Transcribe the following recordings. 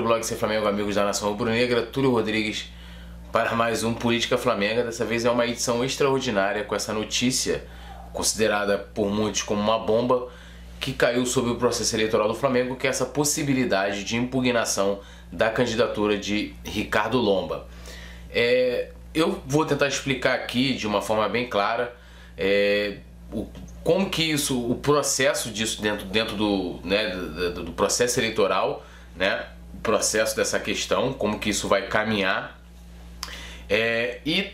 blog Ser Flamengo, amigos da Nação Rubro-Negra, Túlio Rodrigues para mais um Política Flamenga. Dessa vez é uma edição extraordinária com essa notícia considerada por muitos como uma bomba que caiu sobre o processo eleitoral do Flamengo, que é essa possibilidade de impugnação da candidatura de Ricardo Lomba. Eu vou tentar explicar aqui de uma forma bem clara como que isso, o processo disso dentro do processo eleitoral, o processo dessa questão, como que isso vai caminhar, e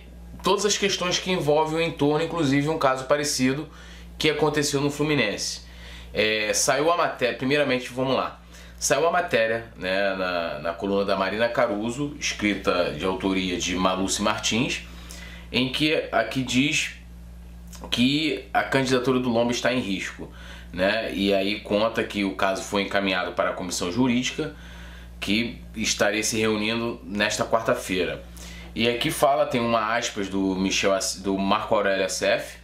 todas as questões que envolvem o entorno, inclusive um caso parecido que aconteceu no Fluminense. Saiu a matéria, primeiramente vamos lá, saiu a matéria na coluna da Marina Caruso, escrita de autoria de Maluce Martins, em que aqui diz que a candidatura do Lomba está em risco, e aí conta que o caso foi encaminhado para a comissão jurídica, que estaria se reunindo nesta quarta-feira. E aqui fala, tem uma aspas do Marco Aurélio Assef,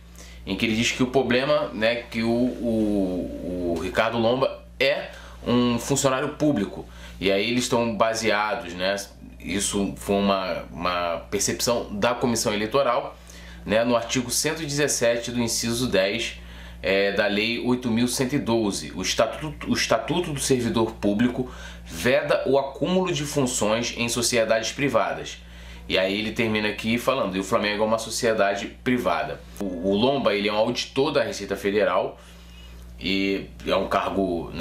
em que ele diz que o problema, que o Ricardo Lomba é um funcionário público, e aí eles estão baseados, isso foi uma percepção da comissão eleitoral, no artigo 117 do inciso 10 da Lei 8.112, o Estatuto do Servidor Público veda o acúmulo de funções em sociedades privadas. E aí ele termina aqui falando, e o Flamengo é uma sociedade privada. O Lomba, ele é um auditor da Receita Federal, e é um cargo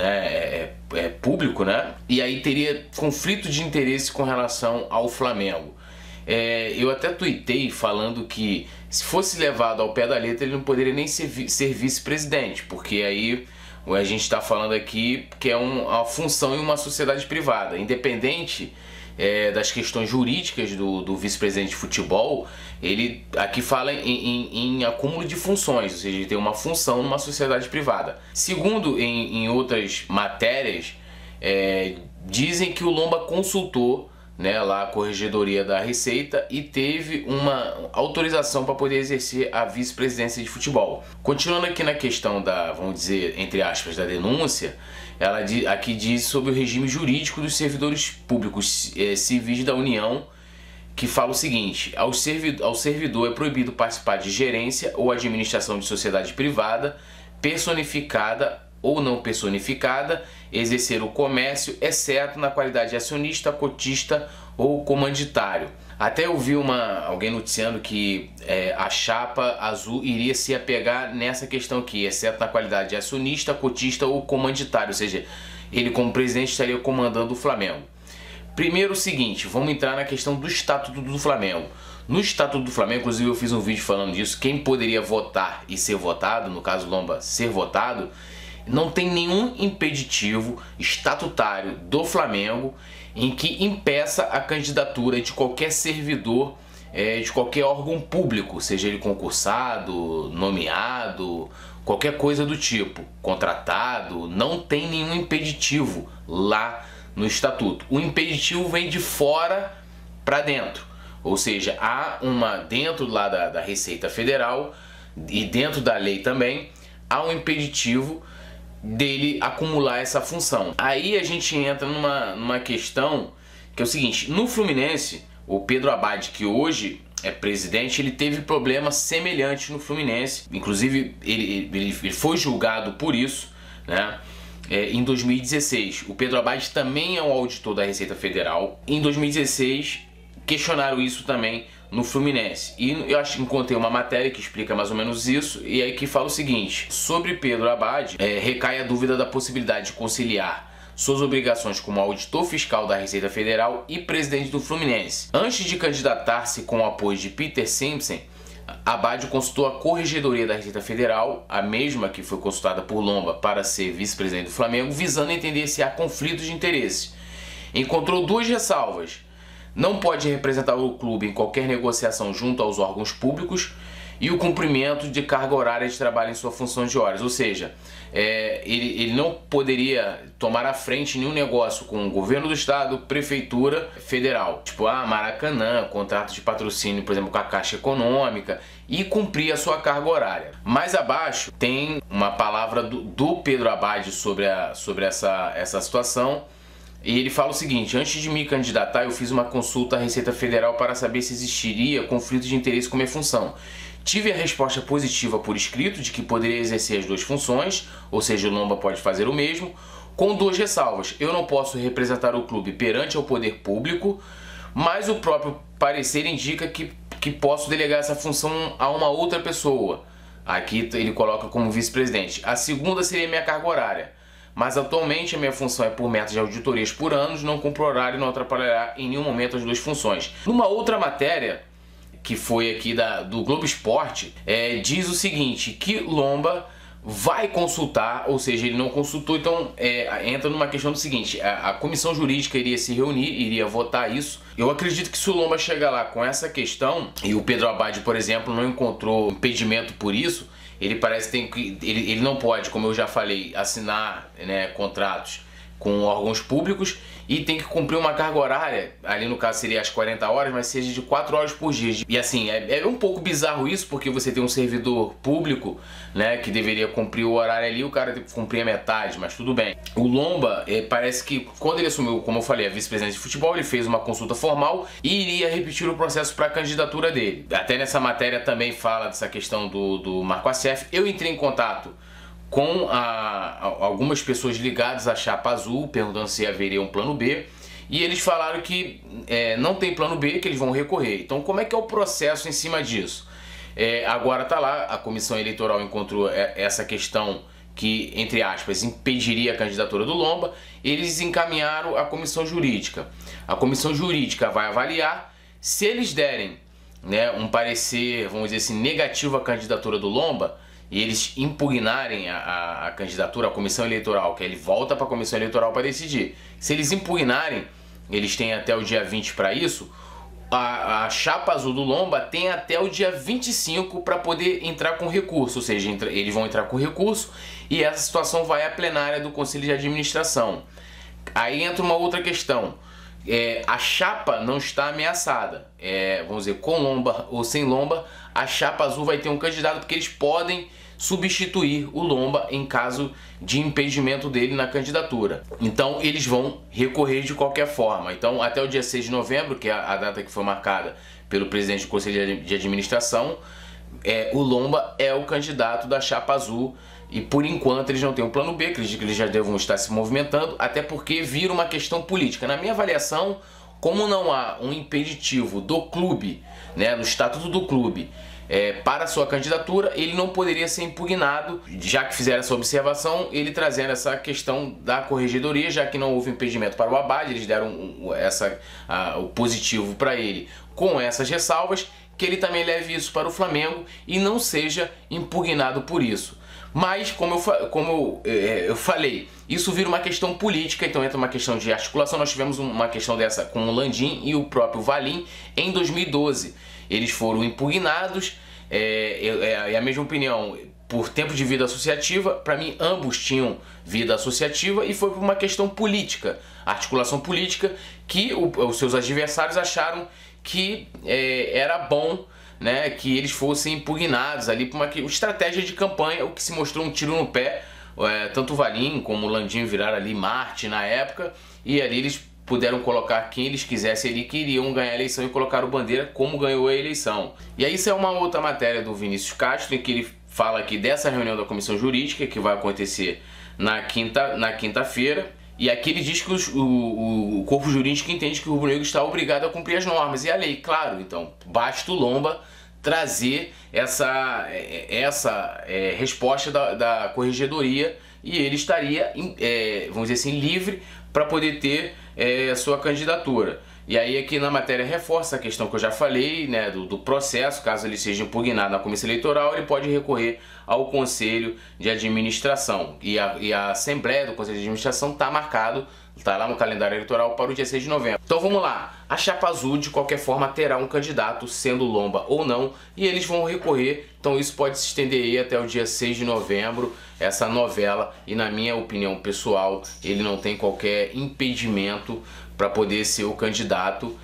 público, e aí teria conflito de interesse com relação ao Flamengo. Eu até tuitei falando que se fosse levado ao pé da letra ele não poderia nem ser vice-presidente, porque aí a gente está falando aqui que é uma função em uma sociedade privada, independente das questões jurídicas do vice-presidente de futebol. Ele aqui fala em acúmulo de funções, ou seja, ele tem uma função numa sociedade privada. Segundo em outras matérias, dizem que o Lomba consultou lá a Corregedoria da Receita e teve uma autorização para poder exercer a vice-presidência de futebol. Continuando aqui na questão da, vamos dizer, entre aspas, da denúncia, ela aqui diz sobre o regime jurídico dos servidores públicos civis da União, que fala o seguinte: ao servidor é proibido participar de gerência ou administração de sociedade privada, personificada ou não personificada, exercer o comércio, exceto na qualidade de acionista, cotista ou comanditário. Até eu vi alguém noticiando que a chapa azul iria se apegar nessa questão aqui, exceto na qualidade de acionista, cotista ou comanditário, ou seja, ele como presidente estaria comandando o Flamengo. Primeiro o seguinte, vamos entrar na questão do Estatuto do Flamengo. No Estatuto do Flamengo, inclusive eu fiz um vídeo falando disso, quem poderia votar e ser votado, no caso Lomba ser votado, não tem nenhum impeditivo estatutário do Flamengo em que impeça a candidatura de qualquer servidor de qualquer órgão público, seja ele concursado, nomeado, qualquer coisa do tipo, contratado. Não tem nenhum impeditivo lá no Estatuto. O impeditivo vem de fora para dentro, ou seja, há dentro lá da Receita Federal e dentro da lei também, há um impeditivo dele acumular essa função. Aí a gente entra numa questão que é o seguinte: no Fluminense, o Pedro Abad, que hoje é presidente, ele teve problemas semelhantes no Fluminense, inclusive ele foi julgado por isso, em 2016. O Pedro Abad também é um auditor da Receita Federal. Em 2016 questionaram isso também no Fluminense, e eu acho que encontrei uma matéria que explica mais ou menos isso, e aí que fala o seguinte: sobre Pedro Abad recai a dúvida da possibilidade de conciliar suas obrigações como auditor fiscal da Receita Federal e presidente do Fluminense. Antes de candidatar-se com o apoio de Peter Simpson, Abad consultou a Corregedoria da Receita Federal, a mesma que foi consultada por Lomba para ser vice-presidente do Flamengo, visando entender se há conflitos de interesses. Encontrou duas ressalvas: não pode representar o clube em qualquer negociação junto aos órgãos públicos, e o cumprimento de carga horária de trabalho em sua função de horas. Ou seja, ele não poderia tomar à frente nenhum negócio com o governo do estado, prefeitura, federal, tipo Maracanã, contrato de patrocínio, por exemplo, com a Caixa Econômica, e cumprir a sua carga horária. Mais abaixo tem uma palavra do Pedro Abad sobre essa situação, E ele fala o seguinte: antes de me candidatar, eu fiz uma consulta à Receita Federal para saber se existiria conflito de interesse com minha função. Tive a resposta positiva por escrito de que poderia exercer as duas funções, ou seja, o Lomba pode fazer o mesmo, com duas ressalvas. Eu não posso representar o clube perante ao poder público, mas o próprio parecer indica que posso delegar essa função a uma outra pessoa. Aqui ele coloca como vice-presidente. A segunda seria minha carga horária, mas atualmente a minha função é por metas de auditorias por ano, não cumpro horário e não atrapalhará em nenhum momento as duas funções. Numa outra matéria, que foi aqui do Globo Esporte, diz o seguinte, que Lomba vai consultar, ou seja, ele não consultou, então entra numa questão do seguinte: a comissão jurídica iria se reunir, iria votar isso. Eu acredito que se o Lomba chegar lá com essa questão, e o Pedro Abad, por exemplo, não encontrou impedimento por isso, ele parece que ele não pode, como eu já falei, assinar, né, contratos com órgãos públicos e tem que cumprir uma carga horária, ali no caso seria as 40 horas, mas seja de 4 horas por dia. E assim, é um pouco bizarro isso, porque você tem um servidor público, né, que deveria cumprir o horário ali, o cara tem que cumprir a metade, mas tudo bem. O Lomba, parece que quando ele assumiu, como eu falei, a vice-presidência de futebol, ele fez uma consulta formal e iria repetir o processo para a candidatura dele. Até nessa matéria também fala dessa questão do Marco Acef. Eu entrei em contato com algumas pessoas ligadas à Chapa Azul, perguntando se haveria um plano B, e eles falaram que não tem plano B, que eles vão recorrer. Então como é que é o processo em cima disso? Agora tá lá, a comissão eleitoral encontrou essa questão que, entre aspas, impediria a candidatura do Lomba, eles encaminharam à comissão jurídica. A comissão jurídica vai avaliar. Se eles derem, né, um parecer, vamos dizer assim, negativo à candidatura do Lomba, e eles impugnarem a candidatura, a comissão eleitoral, que ele volta para a comissão eleitoral para decidir. Se eles impugnarem, eles têm até o dia 20 para isso, a Chapa Azul do Lomba tem até o dia 25 para poder entrar com recurso, ou seja, eles vão entrar com recurso e essa situação vai à plenária do Conselho de Administração. Aí entra uma outra questão. A chapa não está ameaçada, vamos dizer, com Lomba ou sem Lomba, a Chapa Azul vai ter um candidato, porque eles podem substituir o Lomba em caso de impedimento dele na candidatura. Então eles vão recorrer de qualquer forma. Então até o dia 6 de novembro, que é a data que foi marcada pelo presidente do Conselho de Administração, o Lomba é o candidato da Chapa Azul. E por enquanto eles não têm um plano B, acredito que eles já devam estar se movimentando, até porque vira uma questão política. Na minha avaliação, como não há um impeditivo do clube, né, no estatuto do clube, para a sua candidatura, ele não poderia ser impugnado, já que fizeram essa observação, ele trazendo essa questão da corregedoria, já que não houve impedimento para o Abad, eles deram o positivo para ele com essas ressalvas, que ele também leve isso para o Flamengo e não seja impugnado por isso. Mas, como eu falei, isso vira uma questão política, então entra uma questão de articulação. Nós tivemos uma questão dessa com o Landim e o próprio Valim em 2012. Eles foram impugnados, a mesma opinião, por tempo de vida associativa. Para mim, ambos tinham vida associativa e foi por uma questão política, articulação política, que os seus adversários acharam que era bom, né, que eles fossem impugnados ali por uma estratégia de campanha, o que se mostrou um tiro no pé. Tanto o Valim como o Landim viraram ali Marte na época, e ali eles puderam colocar quem eles quisessem ali, que iriam ganhar a eleição, e colocaram bandeira como ganhou a eleição. E aí isso é uma outra matéria do Vinícius Castro, em que ele fala aqui dessa reunião da comissão jurídica, que vai acontecer na quinta-feira. E aqui ele diz que o corpo jurídico entende que o rubro-negro está obrigado a cumprir as normas e a lei, claro. Então basta o Lomba trazer essa resposta da corregedoria e ele estaria, vamos dizer assim, livre para poder ter sua candidatura. E aí aqui na matéria reforça a questão que eu já falei, né, do processo. Caso ele seja impugnado na comissão eleitoral, ele pode recorrer ao Conselho de Administração. E a Assembleia do Conselho de Administração está marcado, está lá no calendário eleitoral para o dia 6 de novembro. Então vamos lá, a Chapa Azul de qualquer forma terá um candidato, sendo Lomba ou não, e eles vão recorrer. Então isso pode se estender aí até o dia 6 de novembro, essa novela, e na minha opinião pessoal, ele não tem qualquer impedimento para poder ser o candidato.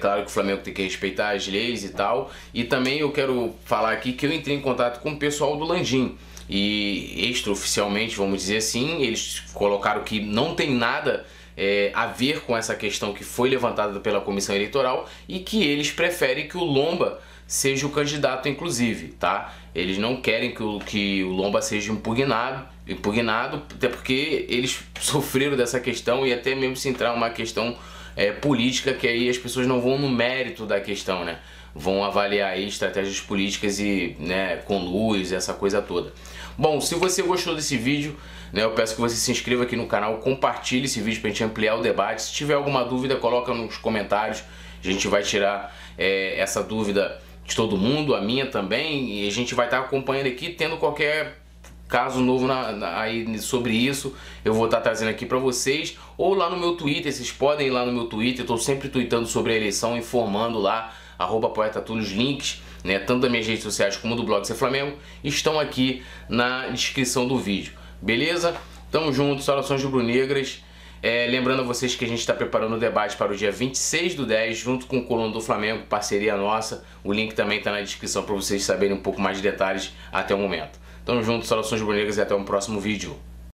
Claro que o Flamengo tem que respeitar as leis e tal. E também eu quero falar aqui que eu entrei em contato com o pessoal do Landim e extraoficialmente, vamos dizer assim, eles colocaram que não tem nada a ver com essa questão que foi levantada pela comissão eleitoral e que eles preferem que o Lomba seja o candidato, inclusive, tá? Eles não querem que o Lomba seja impugnado, até porque eles sofreram dessa questão e até mesmo se entrar uma questão política, que aí as pessoas não vão no mérito da questão, né? Vão avaliar aí estratégias políticas e, né, com luz, essa coisa toda. Bom, se você gostou desse vídeo, né, eu peço que você se inscreva aqui no canal, compartilhe esse vídeo para a gente ampliar o debate. Se tiver alguma dúvida, coloca nos comentários, a gente vai tirar essa dúvida de todo mundo, a minha também, e a gente vai estar acompanhando aqui, tendo qualquer caso novo aí sobre isso, eu vou estar trazendo aqui para vocês, ou lá no meu Twitter, vocês podem ir lá no meu Twitter, eu estou sempre tweetando sobre a eleição, informando lá, @poetatulio, os links, né, tanto das minhas redes sociais como do blog Ser Flamengo, estão aqui na descrição do vídeo, beleza? Tamo junto, saudações rubro-negras. Lembrando a vocês que a gente está preparando o debate para o dia 26/10, junto com o Coluna do Flamengo, parceria nossa. O link também está na descrição para vocês saberem um pouco mais de detalhes até o momento. Tamo junto, saudações rubro-negras e até um próximo vídeo.